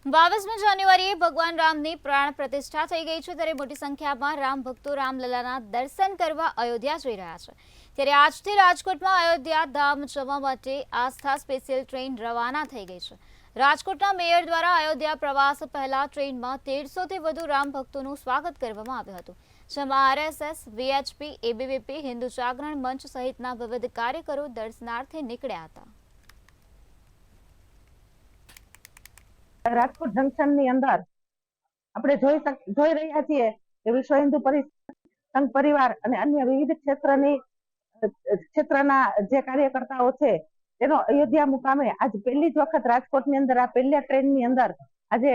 22મી જાન્યુઆરીએ ભગવાન રામની પ્રાણ પ્રતિષ્ઠા થઈ ગઈ છે, ત્યારે મોટી સંખ્યામાં રામ ભક્તો રામલલાના દર્શન કરવા અયોધ્યા જઈ રહ્યા છે। ત્યારે આજથી રાજકોટમાં અયોધ્યા ધામ જવા માટે આસ્થા સ્પેશિયલ ટ્રેન રવાના થઈ ગઈ છે। રાજકોટના મેયર દ્વારા અયોધ્યા પ્રવાસ પહેલા ટ્રેનમાં 1300થી વધુ રામ ભક્તોનું સ્વાગત કરવામાં આવ્યું હતું, જેમાં આરએસએસ, વીએચપી, એબીવીપી, હિન્દુ જાગરણ મંચ સહિતના વિવિધ કાર્યકરો દર્શનાર્થે નીકળ્યા હતા। રાજકોટ જંકશન ની અંદર આપણે જોઈ રહ્યા છીએ કે વિશ્વ હિન્દુ સંઘ પરિવાર અને અન્ય વિવિધ ક્ષેત્રના જે કાર્યકર્તાઓ છે તેનો અયોધ્યા મુકામે આજ પહેલી જ વખત રાજકોટની અંદર આ પહેલા ટ્રેનની અંદર આજે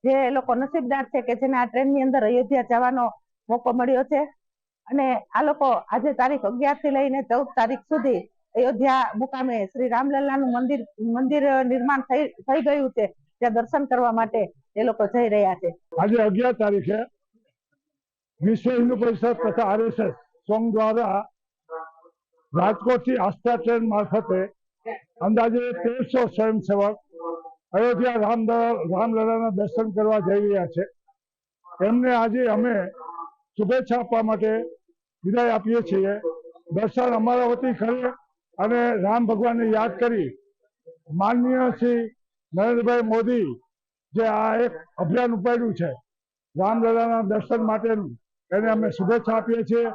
જે લોકો નસીબદાર છે કે જેને આ ટ્રેનની અંદર અયોધ્યા જવાનો મોકો મળ્યો છે અને આ લોકો આજે તારીખ 11 થી લઈને 14 તારીખ સુધી અયોધ્યા મુકામે શ્રી રામલલ્લાનું મંદિર નિર્માણ થઈ ગયું છે, ત્યાં દર્શન કરવા માટે એ લોકો જઈ રહ્યા છે। આજે 11 તારીખે વિશ્વ હિન્દુ પરિષદ તથા આરએસએસ સંઘ દ્વારા રાજકોટથી આસ્થા ટ્રેન મારફતે અંદાજે 1300 સ્વયંસેવક અયોધ્યા રામલલાના દર્શન કરવા જઈ રહ્યા છે। એમને આજે અમે શુભેચ્છા આપવા માટે વિદાય આપીએ છીએ। દર્શન અમારા વતી કરે અને રામ ભગવાનને યાદ કરી માનનીય શ્રી નરેન્દ્રભાઈ મોદી જે આ એક અભિયાન ઉપાડ્યું છે રામલલાના દર્શન માટેનું, એને અમે શુભેચ્છા આપીએ છીએ।